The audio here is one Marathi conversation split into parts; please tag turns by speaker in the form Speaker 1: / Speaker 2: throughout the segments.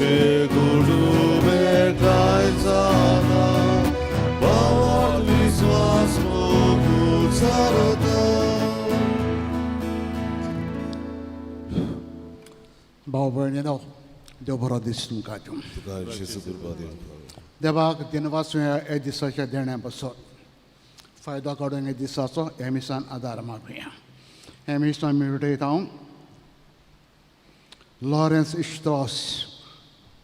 Speaker 1: तुमचे गुडुबे काय जाता भावात विश्वास मोगू चालता.
Speaker 2: भाव भयणीनो देव बरो दीस तुमकां दिवं.
Speaker 1: तुका आयुश्याची कृपा देव.
Speaker 2: देवाक दिनवासूया हे दिसाच्या देण्या बसत फायदो काडून हे दिसाचो हे मिसान आदार मागुया. हे मिसान मेळटयता हांव लॉरेन्स इश्ट्रॉस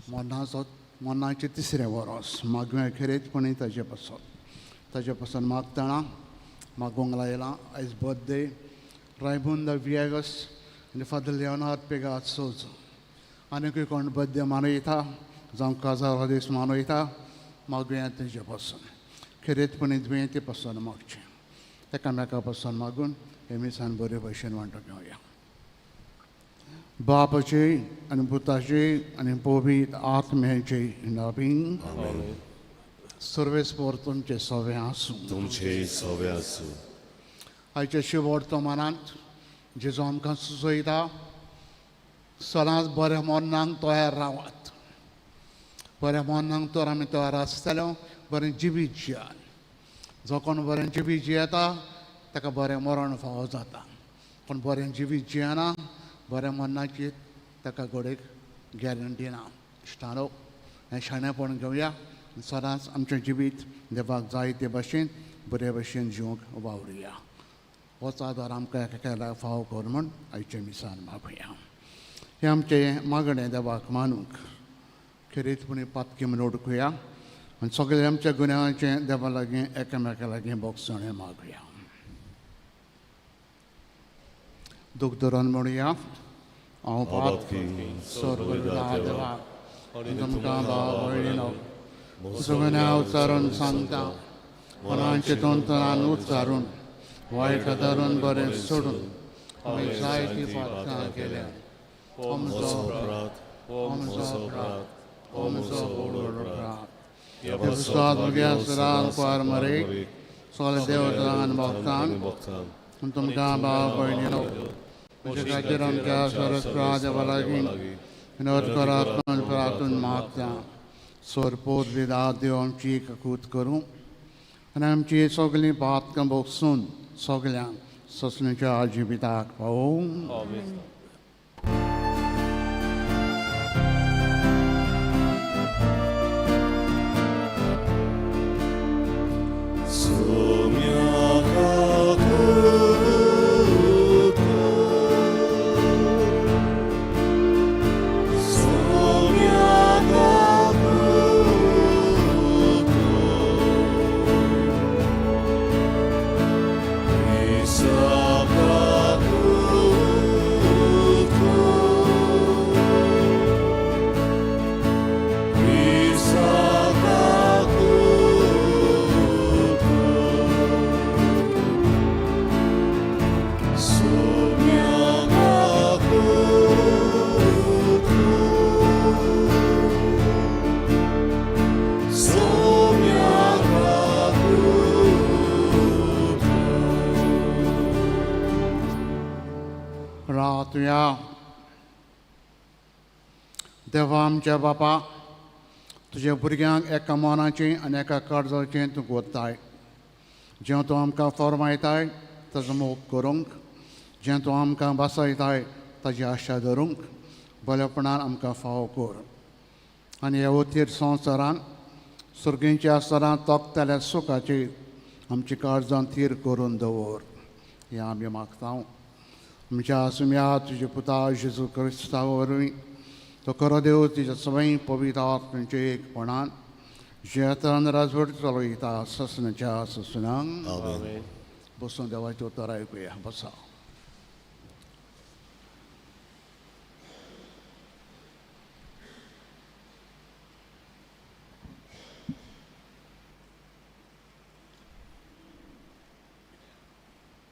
Speaker 2: मोन्नाचें तिसरें वरोस मागुया खरेचपणी ताजे पासून मागतना मागूंक लायलां. आयज बर्थडे रायबुंदा विएगस आनी फादर लिओनार्ड पेगाद सोज आनीकूय कोण बर्थडे मनयता जावं काजार दीस मनयता मागुया तेजे पासून खरेचपणी दुयेंती पासून मागचें. एकामेका पासून मागून हे मिसान बरे भशेन वांटो घेवया. बापाचे आनी पुताचे आनी पवित्र आत्म्याचे नांवान सर्वेस्पर तुमचे सवे आसूं.
Speaker 1: तुमचे सवे आसूं.
Speaker 2: आयच्या शुभ वर्तमानांत जेजू आमकां सुचयता सदांच बऱ्या मनांक तयार रावात. बऱ्या मनांक तर आमी तयार आसतलो बरें जिवीत जियात. जो कोण बरें जिवीत जियेता ताका बरें मरण फावो जाता. पूण बरें जिवीत जियेना बऱ्या मनाची ताका घोडेक गॅरंटी ना. इश्टानो हें शाणेपण घेवया. सदांच आमचें जिवीत देवाक जाय ते भाशेन बरे भशेन जिवंक वावरुया. होच आदार आमकां एकेका फाव कर म्हूण आयच्या मिसान मागुया. हे आमचें मागणें देवाक मानूंक खरेचपणी पातकी म्हूण ओळखुया आनी सगळे आमच्या गुन्यांवाचें देवा लागीं एकामेका लागीं बोगसणें मागुया. दूख धरून म्हणुया हांव पातकी स्वर्गुला देवाक तुमकां भाव भयणीनो सगळ्यांना उच्चारून सांगता. मनाचे तोंतरान उच्चारून वायट धरून बरें सोडून आमी जायतीं पातकां केल्या. ओमचो प्रात ओमचो प्रात ओमचो प्रात. दिवसांत मुगे सदां पार मरे सगळे देवतांक भक्तांक तुमकां भाव भयणीनो म्हजे खातीर आमच्या सरस्वता देवा लागीं विनोद करात म्हूण प्रार्थून मागता. सोरपोर विदा देव आमची कूत करूं आनी आमची सगळीं पातकां बोगसून सगळ्यांक ससणीच्या जिविताक पावूं. देवा आमच्या बापा तुज्या भुरग्यांक एका मनाचें आनी एका काळजाचें तूं कोत्ताय. जें तूं आमकां फरमायताय ताचो मोग करूंक जें तूं आमकां बसयताय ताची आशा धरूंक बरेपणान आमकां फावो कर. आनी ह्या उतीर संवसारान सुर्गींच्या आसतना तोखताल्या सुखाचेर आमची काळजां थीर करून दवर हें आमी मागता. आमच्या सुम्या तुजे पुता जेजू क्रिस्ता वरवीं तो खरो देव तुज्या सगळीं पवित्र आत्म्याचे एकपणान जेतन राजवट चलयता ससनाच्या ससनांक. बसून देवाचें उतर आयकुया. बसा.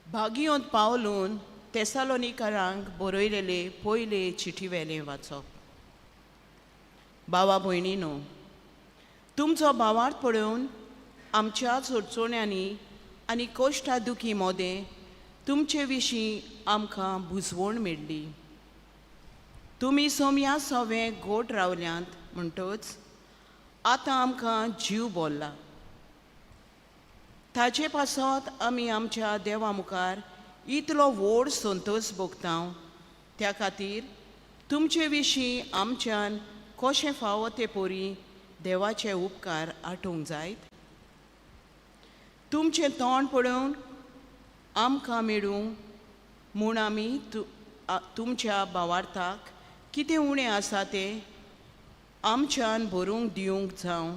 Speaker 3: भागयोंत पावलून तेसालोनिकारांक बरयलेले पयले चिठी वेलें वाचप. भावा भयणीनो, तुमचो भावार्थ पळोवन आमच्या चडचोण्यांनी आनी कोश्टा दुखी मोदें तुमचे विशीं आमकां बुजवण मेळ्ळी. तुमी सोम्या सवे गोट रावल्यांत म्हणटच आतां आमकां जीव बोल्ला. ताचे पासत आमी आमच्या देवा मुखार इतलो व्हड संतोश भोगतांव. त्या खातीर तुमचे विशीं आमच्यान कशें फावो ते पोरी देवाचे उपकार आठोवंक जायत. तुमचें तोंड पळोवन आमकां मेळूं म्हूण आमी तुमच्या भावार्थाक कितें उणें आसा तें आमच्यान बरोवंक दिवंक जावं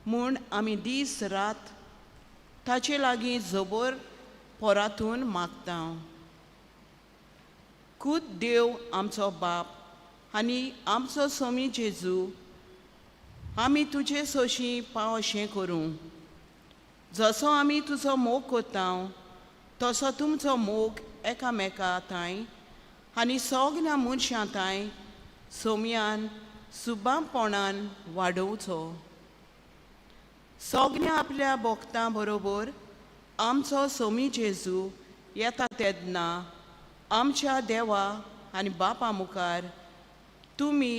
Speaker 3: म्हूण आमी दीस रात ताचे लागीं जबर पोरातून मागता. खूद देव आमचो बाप आनी आमचो सोमी जेजू, आमी तुजे सोशी पाव अशें करूं. जसो आमी तुजो मोग कोत्ता तसो तुमचो मोग एकामेका तांय आनी सगल्या मनशां तांय सोम्यान सुबापणान वाडोवचो. सगल्या आपल्या भोगतां बरोबर आमचो सोमी जेजू येता तेन्ना आमच्या देवा आनी बापा मुखार तुमी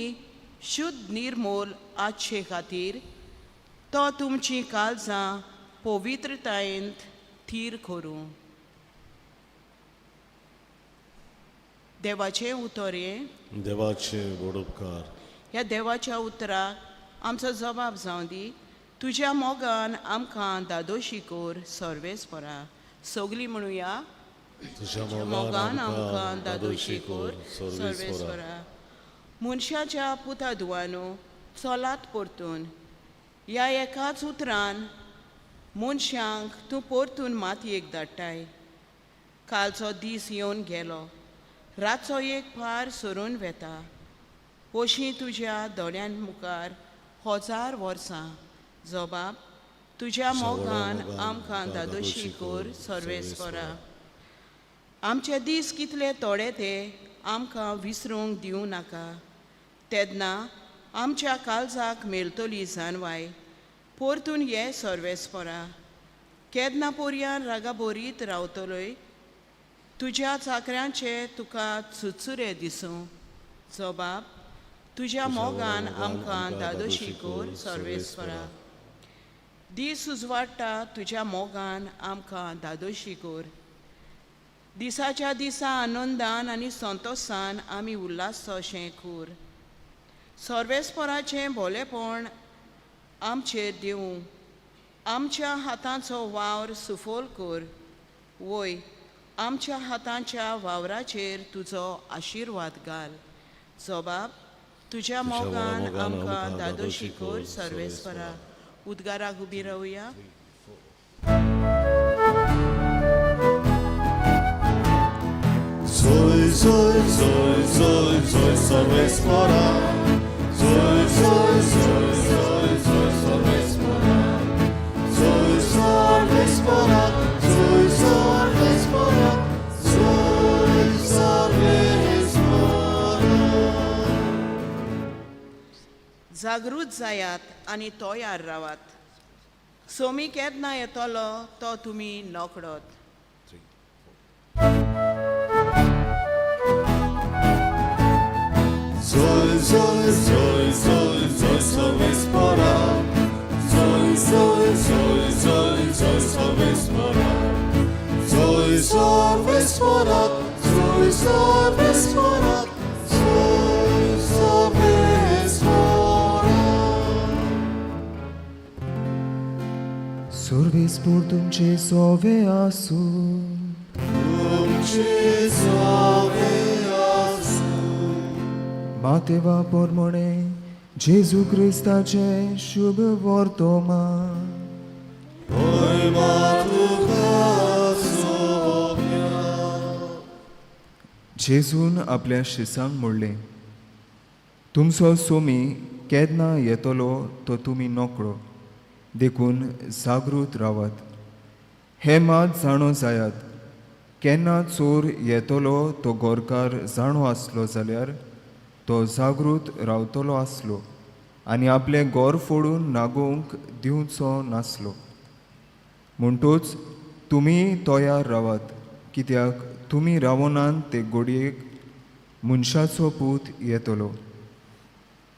Speaker 3: शुद्ध निर्मोल आजचे खातीर तो तुमची काळजां पवित्रतायेंत थीर करूं. देवाचें उतर हें.
Speaker 1: देवाचे व्हड उपकार.
Speaker 3: ह्या देवाच्या उतराक आमचो जबाब जावं दी. तुज्या मोगान आमकां दादोशी कोर सर्वेस्परा. सगलीं म्हणुया.
Speaker 1: तुज्या
Speaker 3: मोगान आमकां दादोशी कोर सर्वेस्परा. मनशाच्या पुता दुवानो चलात परतून ह्या एकाच उतरान मनशांक तूं परतून मातयेक धाडटाय. कालचो दीस येवन गेलो, रातचो एक पार सरून वेता. अशीं तुज्या दोळ्यां मुखार 1000 वर्सां जबाब. तुज्या मोगान आमकां दादोशी कोर सर्वेस्परा. आमचे दीस कितले थोडे ते आमकां विसरूंक दिवं नाका. तेन्ना आमच्या काळजाक मेळटली जानवाय. परतून ये सर्वेस्परा. केन्ना पर्यान रागाबोरीत रावतलोय. तुज्या चाकऱ्यांचे तुका चुचुरे दिसूं. जबाब. तुज्या मोगान आमकां दादोशी कोर सर्वेस्परा. दीस उजवाडटा तुज्या मोगान आमकां दादोशी कोर. दिसाच्या दिसा आनंदान आनी संतोशान आमी उल्हास अशें कोर. सर्वेस्पराचें भोलेपण आमचेर दिवं. आमच्या हातांचो वावर सुफोल कोर. वय आमच्या हातांच्या वावराचेर तुजो आशिर्वाद घाल. जबाब. तुज्या मोगान आमकां दादोशी कोर सर्वेस्परा. उद्गाराक उबी रावया.
Speaker 1: Soy, soy, soy, soy, soy सर्वेस्परा. Soy, soy, soy, soy, soy सर्वेस्परा. Soy सर्वेस्परा. Soy सर्वेस्परा. Soy सर्वेस्परा.
Speaker 3: जागृत जायात आनी तयार रावात. सोमी केन्ना येतलो तो तुमी नोकळोत.
Speaker 1: Soy, soy, soy, soy, soy सर्वेस्परा. Soy, soy, soy, soy, soy सर्वेस्परा. Soy सर्वेस्परा. Soy सर्वेस्परा. Soy सर्वेस्परा.
Speaker 4: सर्वेस्पर तुमचे सोवे आसू.
Speaker 1: तुमचे सोवे
Speaker 4: मातेवा पोरमोणे जेजू क्रिस्ताचे शुभ वर्तमान.
Speaker 1: Oj Matko Sophia.
Speaker 4: जेजून आपल्या शिसांक म्हणलें, तुमचो सोमी केन्ना येतलो तो तुमी नोकळो. देखून जागृत रावात. हे मात जाणो जायात. केन्ना चोर येतलो तो गोरकार जाणो आसलो जाल्यार तो जागृत रावतलो आसलो आनी आपले गोर फोडून नागोवंक दिवचो नासलो. म्हणटूच तुमी तयार रावात, कित्याक तुमी रावनात ते घडयेक मनशाचो पूत येतलो.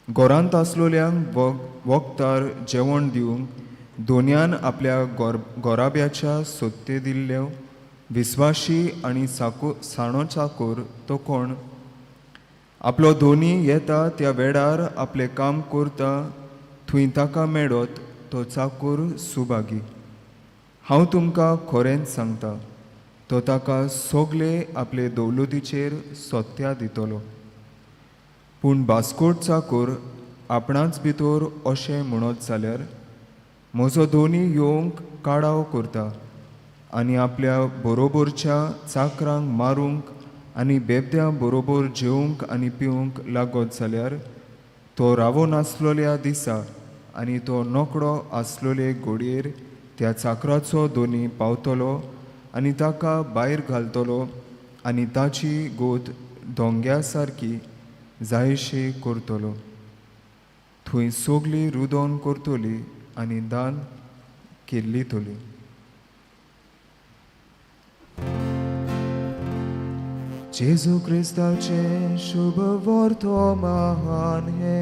Speaker 4: घरांत आसलोल्यांक वखदार जेवण दिवंक दोनयान आपल्या गोराब्याच्या सोत्ते दिल्ल्यो विस्वाशी आनी साणो चाकोर तो कोण? आपलो धोनी येता त्या वेळार आपलें काम करता थंय ताका मेळत तो चाकोर सुभागी. हांव तुमकां खरेंच सांगता, तो ताका सोगले आपले दौलतीचेर सोत्त्या दितलो. पूण बास्कोट चाकोर आपणाच भितर अशें म्हणत जाल्यार म्हजो धोनी येवंक काडाव करता आनी आपल्या बरोबरच्या चाकरांक मारूंक आनी बेबद्या बरोबर जेवंक आनी पिवंक लागत जाल्यार तो रावो नासलोल्या दिसा आनी तो नोकडो आसलोले घडयेर त्या चाकराचो धोनी पावतलो आनी ताका भायर घालतलो आनी ताची गोत दोंग्या सारकी जायशी करतलो. थंय सोगली रुदोन करतली आनी दान केल्ली तोली. जेजू क्रिस्ताचे शुभ वर्तमान हे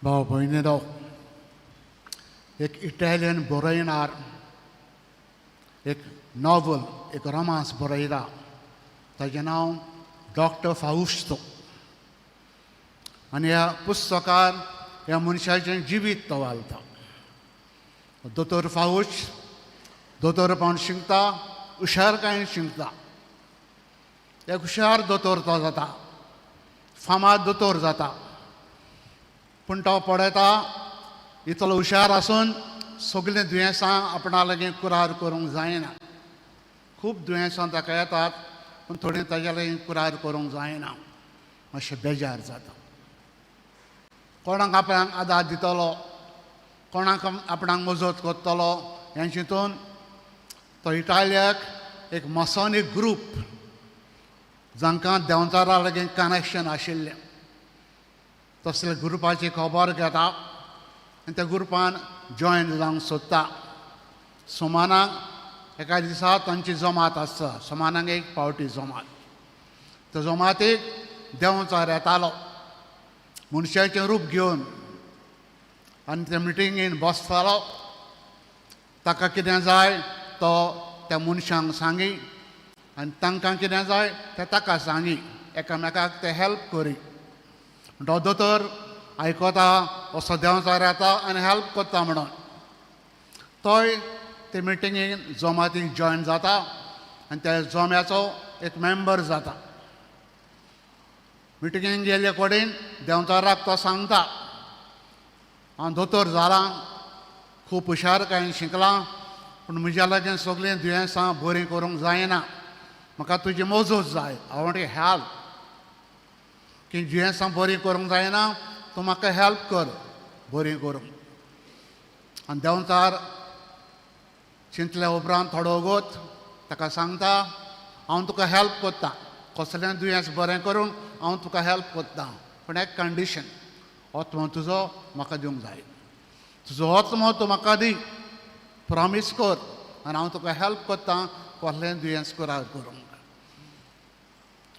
Speaker 2: भाव भयणीनो, एक इटालियन बरयणार एक नॉवल, एक रोमांस बरयला. ताचें नांव डॉक्टर फाउस्तो. आनी ह्या पुस्तकान ह्या मनशाचें जिवीत तो घालता. दोतोर फाउस्ट दोतोरपण शिंकता, हुशारकायेन शिंकता. एक हुशार दोतोर तो जाता, फामाद दोतोर जाता. पूण तो पळयता इतलो हुशार आसून सगलीं दुयेंसां आपणा लागीं कुरार करूंक जायना. खूब दुयेंसां ताका येतात, पूण थोडीं ताच्या लागीं कुरार करूंक जायना. मातशें बेजार जाता. कोणाक आपणाक आदार दितलो, कोणाक आपणाक मजत करतलो हें चिंतून तो इटालियाक एक मसोनीक ग्रूप जांकां देंवचारा लागीं कनेक्शन आशिल्लें तसले ग्रुपाची खबर घेता आनी त्या ग्रुपान जॉयन जावंक सोदता. सोमानाक एका दिसा तांची जमात आसता. सोमानाक एक पावटी जमात. त्या जमातीक देंवचार येतालो मनशाचें रूप घेवन आनी त्या मिटिंगेन बसतालो. ताका कितें जाय तो त्या मनशांक सांगी आनी तांकां कितें जाय तें ताका सांगी. एकामेकाक ते हेल्प करी. तो दोतोर आयकोता, असो देंवचार येता आनी हेल्प करता म्हणून. तोय ते मिटिंगेन जमातीक जॉयन जाता आनी त्या जम्याचो एक मेंबर जाता. मिटिंगेन गेल्ले कडेन देंवचाराक तो सांगता, हांव दोतोर जालां, खूब हुशारकायेन शिकलां, पूण म्हज्या लागीं सगलीं दुयेंसां बरीं करूंक जायना. म्हाका तुजी मजत जाय. I want you help. की दुयेंसां बरीं करूंक जायना, तूं म्हाका हेल्प कर बरीं करूंक. आनी देंवचार चिंतल्या उपरांत थोडो वगत ताका सांगता, हांव तुका हेल्प करतां. कसलें दुयेंस बरें करूंक हांव तुका हेल्प करतां, पूण एक कंडिशन, आत्मो तुजो म्हाका दिवंक जाय. तुजो आत्मो तूं म्हाका दी, प्रॉमीस कर, आनी हांव तुका हेल्प करतां कसलें दुयेंस कुरार करूंक.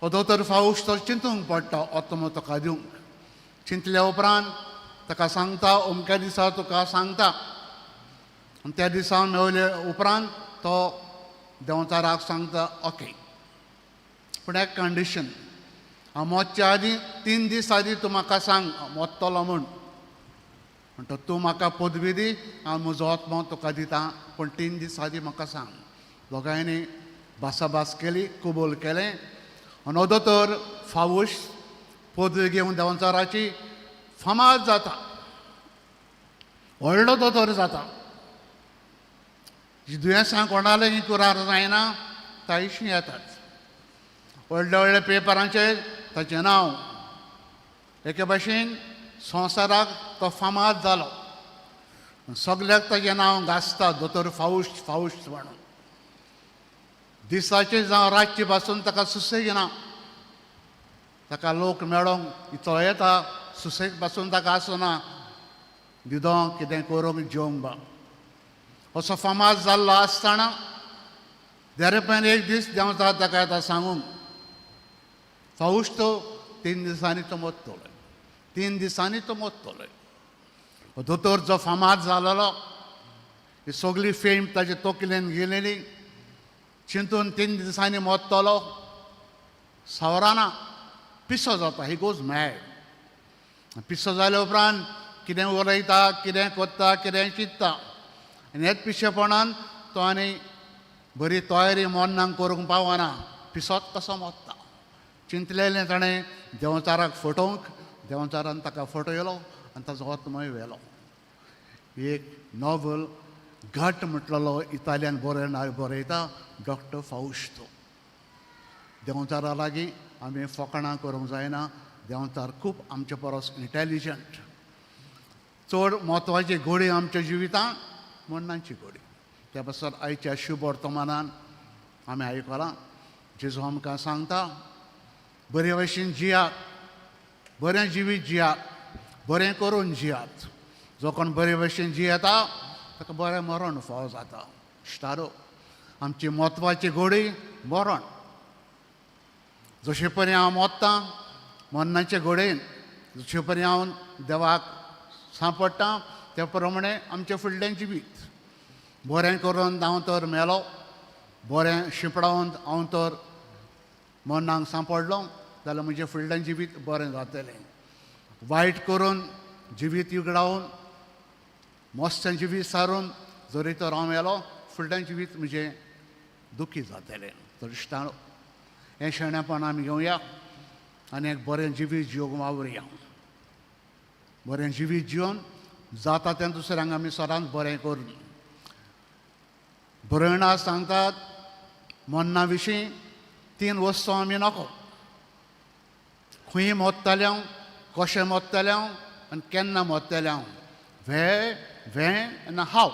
Speaker 2: दोतोर फावूश तो चिंतूंक पडटा आत्मो ताका दिवंक. चिंतल्या उपरांत ताका सांगता, अमक्या दिसा तुका सांगता. आनी त्या दिसा मेवले उपरांत तो देंवचाराक सांगता, ओके, पूण एक कंडिशन, हांव मोदच्या आदीं 3 दीस आदीं तूं म्हाका सांग मोदतलो म्हूण. म्हणटा तूं म्हाका पदवी दी, हांव म्हजो आत्मो तुका दितां, पूण 3 दीस आदीं म्हाका सांग. दोगांयनी भासाभास केली, कबूल केलें. आनी दोतोर फावूश पदवी घेवन देंवचाराची फामाद जाता, व्हडलो दोतोर जाता. जी दुयेंसां कोणा लागीं कुरार जायना तायशीं येतात. व्हडल्या व्हडल्या पेपरांचेर ताचें नांव. एके भाशेन संवसाराक तो फामाद जालो. सगल्याक ताचें नांव गाजता, दोतोर फावूश फावूश म्हणून. दिसाची जावं रातची पासून ताका सुसेग ना. ताका लोक मेळोंक इतलो येता, सुसेग पासून ताका आसना न्हिदोंक कितें करूंक जेवंक बा. असो फामाद जाल्लो आसतना देरेपण एक दीस देंवता ताका येता सांगूंक फावुस्तो 3 दिसांनी तो मोत्तलो. 3 दिसांनी तो मोत्तलो. दोतोर जो फामाद जालोलो ही सगळी फेम ताजे तकलेन गेलेली. चिंतून 3 दिसांनी मोत्तलो. सावराना पिसो जाता. He goes mad. पिसो जाल्या उपरांत कितें उलयता, कितें कोत्ता, कितें चिंत्ता. आनी हेच पिशेपणान तो आनी बरी तयारी मोन्नाक करूंक पावना. पिसोत कसो मोत्ता. चिंतलेलें ताणें देंवचाराक फटोवंक. देंवचारान ताका फटयलो आनी ताजो आत्मय व्हेलो. एक नॉवल घट म्हटलेलो इतालियन बरयता डॉक्टर फाउस्तो. देंवचारा लागीं आमी फकाणां करूंक जायना. देंवचार खूब आमचे परस इंटेलिजंट. चड म्हत्वाची घडी आमच्या जिवितांत मरणाची घडी. त्या पासत आयच्या शुभ वर्तमानान आमी आयकलां जेजू आमकां सांगता बरे भशेन जियात, बरें जिवीत जियात, बरें करून जियात. जो कोण बरे भशेन जियेता ताका बरें मरण फावो जाता. इश्टारो, आमची म्हत्वाची घडी मरण. जशे परी हांव मोत्तां मरणाचे घडयेन, जशे परी हांव देवाक सांपडटां त्या प्रमाणे आमचें फुडलें जिवीत. बरें करून हांव तर मेलो, बरें शिंपडावन हांव तर मरणाक सांपडलो जाल्यार म्हजें फुडलें जिवीत बरें जातलें. वायट करून जिवीत उगडावन मस्तें जिवीत सारून जरी तर हांव मेलो फुडलें जिवीत म्हजें दुखी जातलें. तर इश्टानो, हें शेणेपण आमी घेवया आनी एक बरें जिवीत जिवंक वावुरया. बरें जिवीत जिवन जाता तें दुसऱ्यांक आमी सदांच बरें करून. बरयणां सांगतात मरना विशीं 3 वस्तू आमी नाको. खंय मोत्तले हांव, कशें मोत्तले हांव आनी केन्ना मोत्तले हांव. आनी हांव.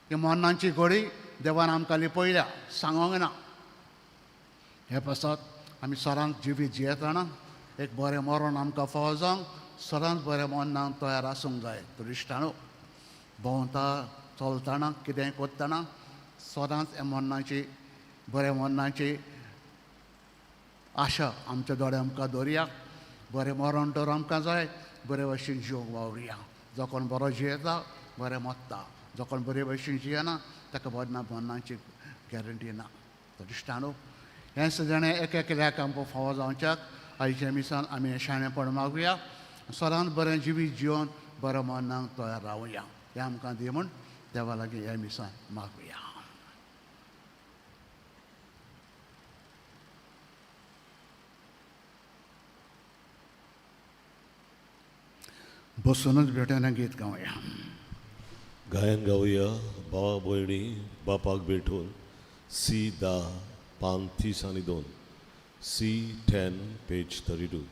Speaker 2: ही मरणाची घडी देवान आमकां लिपयल्या, सांगोंक ना. हे पासत आमी सदांच जिवीत जियेतना एक बरें मरण आमकां फावो जावंक सदांच बरें मरणाक तयार आसूंक जाय. तर इश्टानो, भोंवता चलतना कितें कोत्तना सदांच हे मरणाची बरें मरणाची आशा आमच्या दोळे आमकां दवरया. बरें मरण तर आमकां जाय, बरे भशेन जिवंक वावुरया. जो कोण बरो जियेता बरें मोत्ता. जो कोण बरे भशेन जियेना ताका मरणाची गॅरंटी ना. तर इश्टानो, हें सगळें एकेल्याक आमकां फावो जावच्याक आयच्या मिसान आमी हें शाणेपण मागुया. सदांच बरें जिवीत जिवन बरें मरणाक तयार रावया. हें आमकां दी म्हूण देवा लागीं ह्या मिसान मागुया. बसूनच भेटून गीत गावया.
Speaker 1: गायन गावया भावा भयणी बापाक भेटून C10 पान 30 आनी 2 C10 page 32.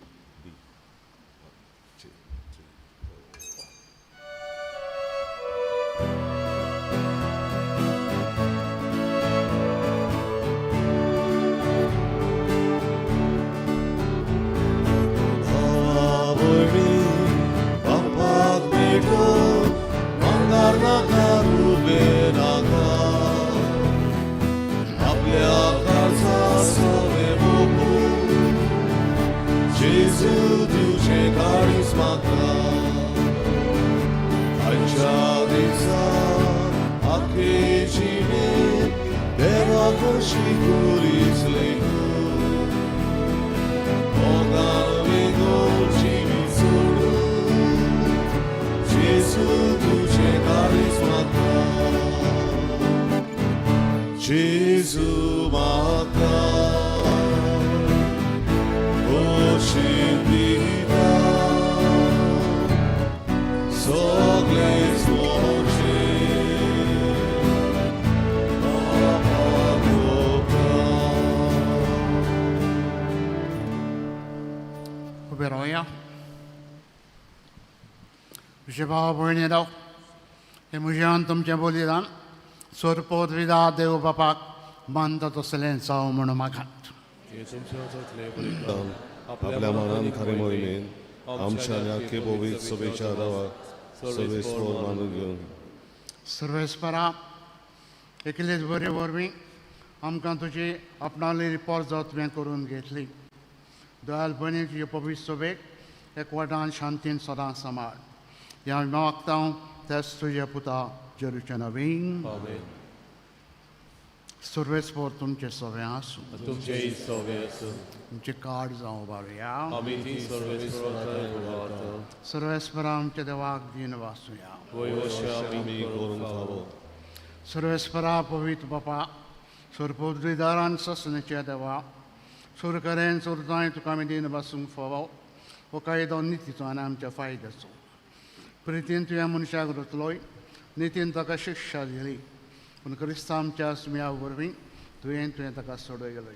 Speaker 1: Gesù mata, oscendita, sogle smoče,
Speaker 2: उबे रावया. तुझे भाव भयणी राव, हे म्हजें तुमचें बलिदान सोरपोत विदा देव बापाक बांदता तसलें जावं म्हणून मागात.
Speaker 1: आपल्या मनान खरे मोहिमेन आमच्या आणि आखे बोवीत सभेच्या आदारात सर्वेस्वर मानून घेवन
Speaker 2: सर्वेस्परा एकलेच बरे वरवीं आमकां तुजी आपणालेली पोरजो तुवें करून घेतली. दयाळपणी तुजे पवित्र सभेक एकवटान शांतीन सदां सांबाळ. ह्या मागता तेच तुजे पुता जेरूच्या नवीन सर्वेस्पर तुमचे सवे आसूं.
Speaker 5: तुमचे सवे आसूं.
Speaker 2: तुमचे कार्ड जावं बाळया.
Speaker 5: आमी ती
Speaker 2: सर्वेस्परा आमच्या देवाक दिन वासूया.
Speaker 1: आमी करून खावो.
Speaker 2: सर्वेस्परा पवित्र बापा सुरपुद्रीदारान ससनेच्या देवा सुरकरेन सुरताय तुका आमी दिन वासूंक फोवो. हो कायदो नितीचो आनी आमच्या फायद्याचो. प्रितीन तुवें मनशाक रुतलोय. नितीन ताका शिक्षा दिली. पूण क्रिस्तांव आमच्या स्मिया वरवीं तुवें ताका सोडयलोय.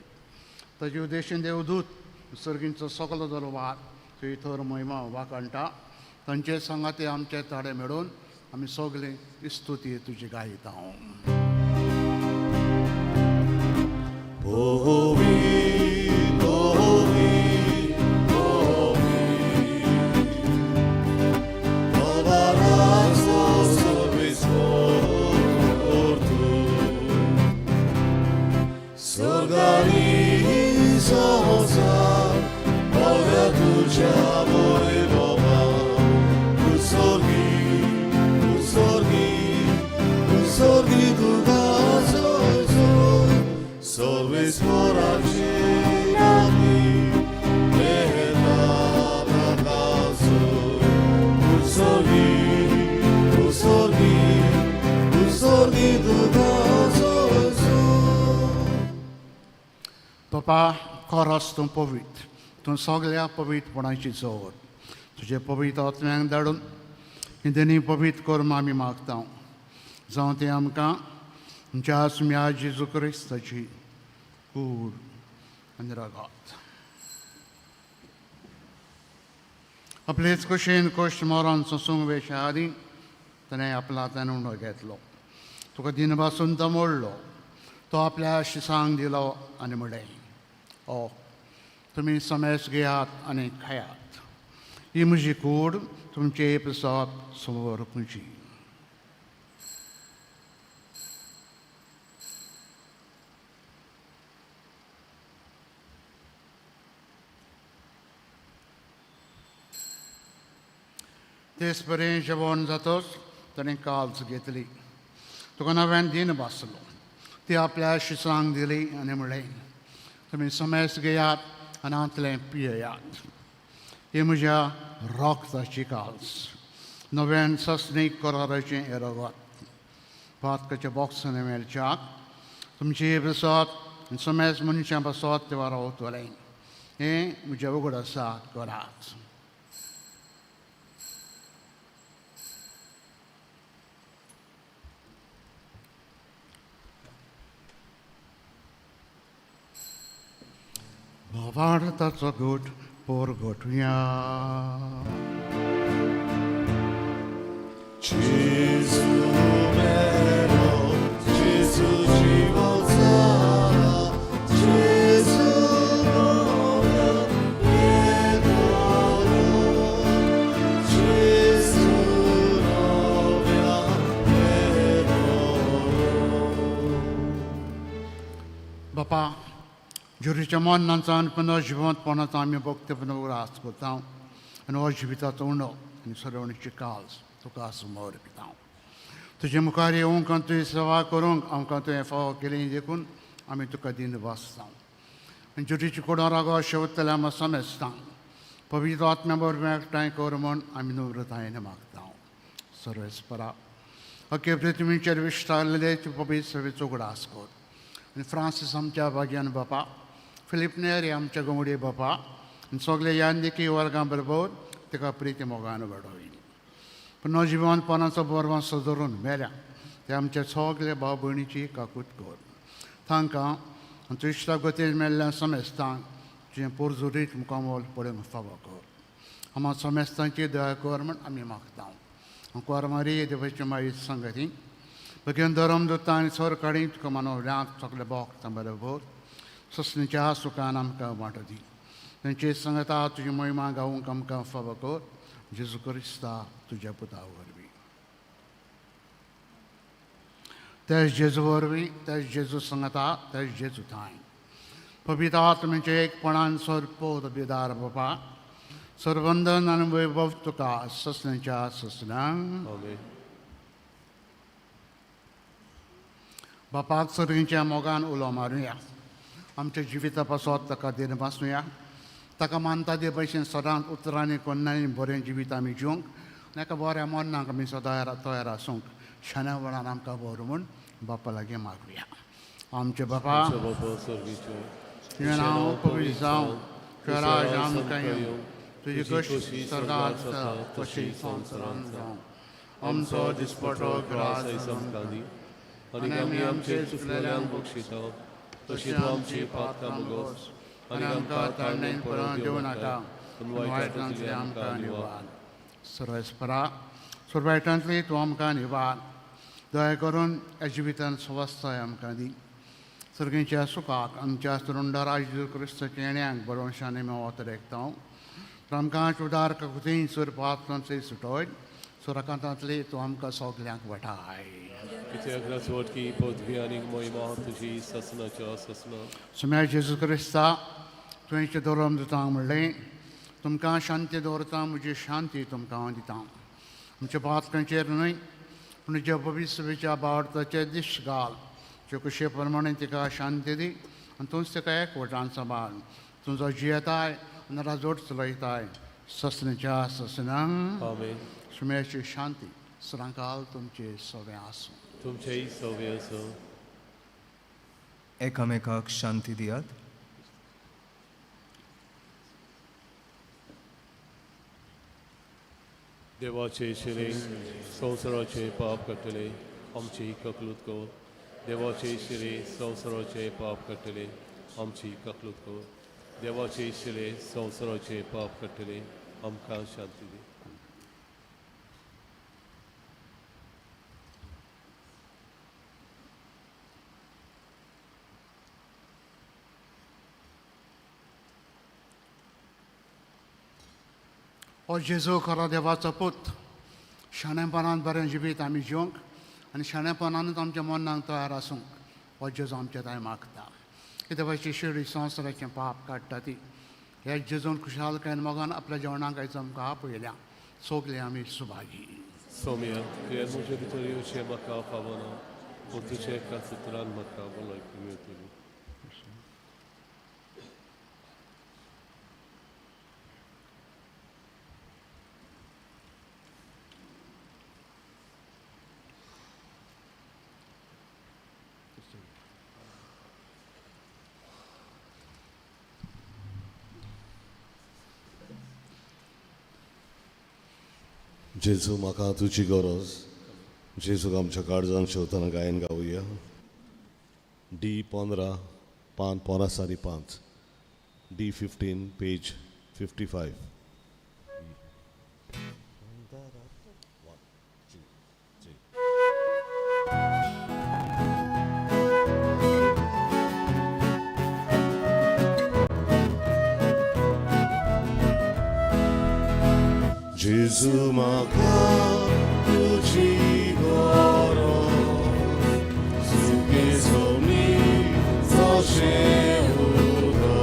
Speaker 2: ताचे उद्देशीन देवदूत सर्गींचो सगलो दरबार तुवें थोर महिमा वाकणटा. तांचे सांगाती आमचे ताडे मेळून आमी सगळीं स्तुती तुजी गायता. Papa, koros tun povit, tun soglia povit ponaci zor. Tuझे पवित्र आत्म्यांक धाडून हिंदनी पवित्र करून आमी मागता. जावं तें आमकां आमच्या आस्म्या जेजू क्रिस्ताची कूड आनी रगत. आपलेच कुशीन कोश्ट मोरान सोसूंक वेच्या आदीं ताणें आपला ताणूंड घेतलो. तुका दिन पासून तो मोडलो. तो आपल्या शिसांक दिलो आनी म्हणलें, ओ तुमी समेस घेयात आनी खायात. ही म्हजी कूड तुमचे प्रसाद समोर पुंजी. तेच परेन जेवण जातच ताणें काल्स घेतली. तुका नव्यान दिन बसलो. ती आपल्या शिसांक दिली आनी म्हणलें, तुमी समेस घेयात आनी आंतलें पियेयात. ही म्हज्या रोगताची काल्स. नव्यान सस्नीक कराराचें हें रगत. पातकाच्या बॉक्सांनी मेळच्याक तुमची प्रसाद समेस मनशां पासत ते वारा वतलें. हें म्हजें उगड आसा, करात. Vartaco gut porgotuja.
Speaker 1: Jezu meno, Jezu život zara, Jezu moja jedoro, Jezu moja jedoro.
Speaker 2: Bapa, जुरीच्या मनांचान पुनः जिवंतपणाचो आमी भक्त पुनर्वास करता आनी हो जिविताचो उणो आनी सरवणीची काल्स तुका समोर घेता. तुजे मुखार येवंक आनी तुजी सेवा करूंक आमकां तुवें फावो केली देखून आमी तुका दिन वाचता. आनी जुरीची कुडो रागो शेवतले आमी समेजता. पवित्र आत्म्या बरोबर एकठांय कर म्हूण आमी नम्रतायेन मागता. सर्वेस्परा अखे पृथ्वीचेर विस्तारलेले पवित्र सेवेचो उगडास कर. आनी फ्रांसीस आमच्या भाग्यान बापा, फिलिप नेरी आमच्या गोमडे बापा आनी सगळे यान्दिकी वर्गां बरोबर ताका प्रिती मोगान घडोवली. पुन्हा जिवंतपणाचो बरवां सदरून मेल्या ते आमचे सगळे भाव भयणीची काकूट कर. तांकां तुज्या इश्टा गतीन मेल्ल्या समेस्तांक तुजें पुरजुरीत मुखामोल पळोवंक फावो कर. आम्हा समेस्तांची दया कर म्हूण आमी मागता. कोरमारी देवाच्या मागीर सांगती Begin darum dutan sor karin tuka manoriak sokle bok tambara bot. Sasnicha sukanam ka matadi. त्यांचे संगता तुझी महिमा गाऊन कम कम फवकोर जेजू क्रिस्ता तुझ्या पुतावरवी त्याच जेजू वरवी त्याच जेजू संगता त्याच जेजू थाय पवित्र आत्म्याचे एकपणान सर्पोत बेदार बापा सर्वंदन आणि वैभव तुका ससण्याच्या ससनांग बापाक सर्गींच्या मोगान उलो मारूया आमच्या जिवितापासून ताका देण बासूया ताका मानता दे भशेन सदांच उतरांनी कोन्नांनी बरें जिवीत आमी जिवंक नाका बऱ्या मरणाक आमी सदां तयार आसूंक शाण्या वेळार आमकां बरो म्हूण बापा लागीं मागुया आमचे बापा तुजें नांव पवित्र जावं तुजें राज आमकां येवं तुजी कशी स्वर्गांत आसता तशी संवसारांत जावं आमचो दिसपटो ग्रास आमकां दी आनी आमी आमचे चुकलेल्यांक बक्षिता तशी तूं आमची पातकां मुगोस आनी आमकां तारणेन पडोवंक दिवं नाका पूण वायटांतली आमकां निवार सर्वेस्परा सुरवायटांतली तूं आमकां निवार दया करून ह्या जिवितांत स्वस्थाय आमकां दी सर्गींच्या सुखाक आमच्या सुरुंडरा जेजू क्रिस्ताच्या येण्याक बरोवशांनी मेवत रेखतांव तर आमकां उदार ककुतीन सूर पात्रांतली सुटोय सुरकांतांतली तूं आमकां सगल्यांक वठाय
Speaker 1: कित्याक रासवटकी पदवी आनी मोहिमा तुजी ससनाच्या ससना
Speaker 2: सुम्या जेजू क्रिस्ता तुवेंचे धोरम दितां म्हणलें तुमकां शांती दवरता म्हजी शांती तुमकां हांव दितां आमच्या पातकांचेर न्हय पूण तुज्या भविश्याच्या बावडताचे दिश घाल जे कुशे प्रमाणे तिका शांती दी आनी तूंच तिका एकवटान सांबाळ तुजो जियेताय आनी राजवट चलयताय ससनेच्या ससनांक सुम्याची शांती सदांकाल तुमचे सवे आसूं
Speaker 1: तुमचेय सवे आसूं
Speaker 4: एकामेकाक शांती दियात
Speaker 1: देवाचे शिरे संवसाराचे पाप कटले आमची ककलूत कर देवाचे शिरे संवसाराचे पाप कटले आमची ककलूत कर देवाचे शिरे संवसाराचे पाप कटले आमकां शांती दी
Speaker 2: हो जेजू खरो देवाचो पूत शाणेपणांत बरें जिवीत आमी जिवंक आनी शाणेपणानूच आमच्या मनाक तयार आसूंक हो जेजू आमचे थंय मागता कित्याक भाशेन शिडी संवसाराचें पाप काडटा ती हे जेजून खुशालकायेन मोगान आपल्या जेवणाक आयज आमकां आपयल्या सोगले आमी सुभागी
Speaker 1: सोम्या तुवें म्हजे भितर येवचें म्हाका फावना पूण तुज्या एका सुत्रान म्हाका भलायकी मेळटली जेजू म्हाका तुजी गरज जेजूक आमच्या काळजान शेवताना गायन गावया D15 पान 5 D15 page 55 Jesu maka tuji goro suke somi zaše udo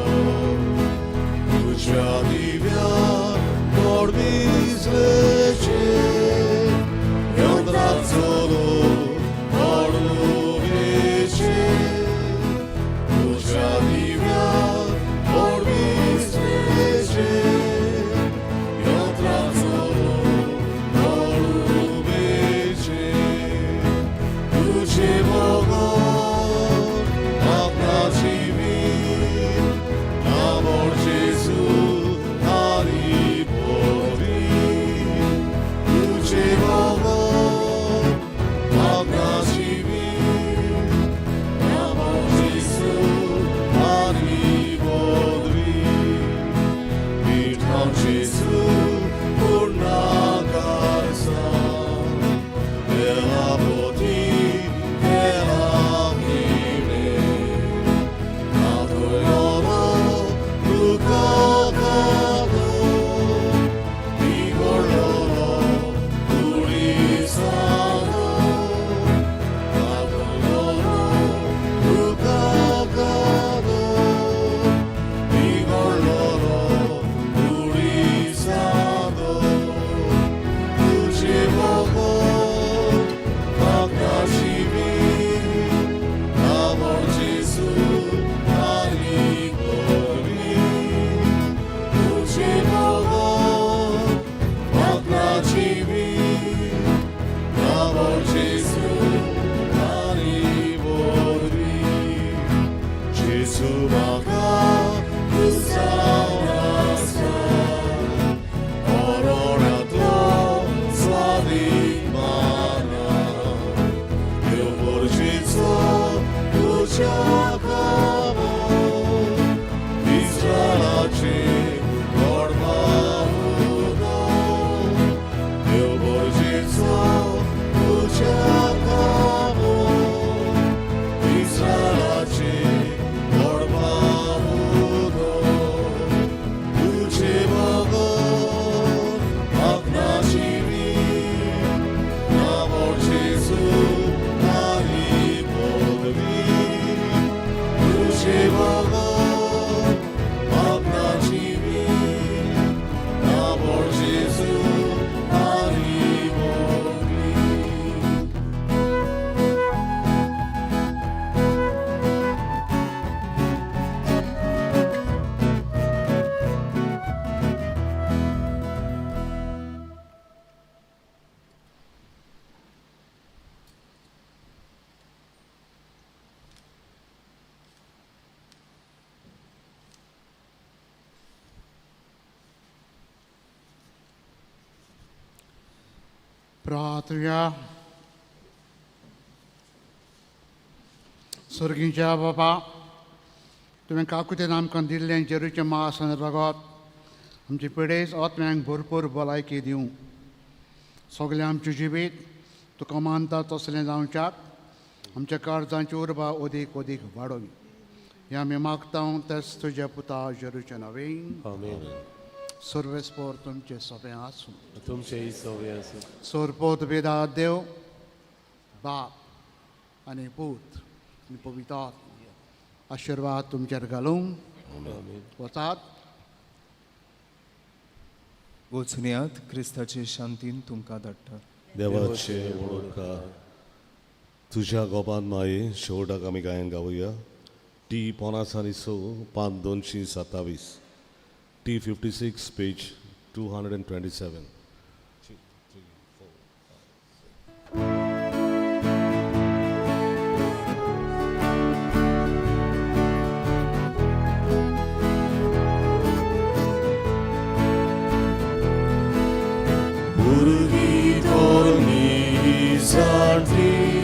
Speaker 1: tuja divya korbi zleče yondrat zolo orlu veče tuja divya korbi zleče Purna karsa, ela poti
Speaker 2: प्रार्थना. स्वर्गीच्या बापा, तुवें काकुतेन आमकां दिल्लें जेरूचे मासन रगत आमचे पिडेस आत्म्यांक भरपूर भलायकी दिवं. सगळें आमचें जिवीत तुका मानता तसलें जावच्याक आमच्या काळजांची उर्बा अदीक अदीक वाडोवी. हें आमी मागतां तेच तुज्या पुता जेरूचे नवें.
Speaker 1: आमेन.
Speaker 2: सर्वेस्पोर तुमचें सोबें आसूं.
Speaker 1: तुमचेही सवय असो.
Speaker 2: सोरपोत वेदा देव बाप आनी पूत आनी पवित्र आत्मा आशिर्वाद तुमचेर घालूं.
Speaker 1: आमेन.
Speaker 2: वचात.
Speaker 4: वचुनियात क्रिस्ताचे शांतीन तुमकां धाडटा.
Speaker 5: देवाचे वळखकार तुझ्या गोपान माये शेवटाक आमी गायन गावुया. टी 50 पान 227 T 56 page 227. Urgi dormi zanti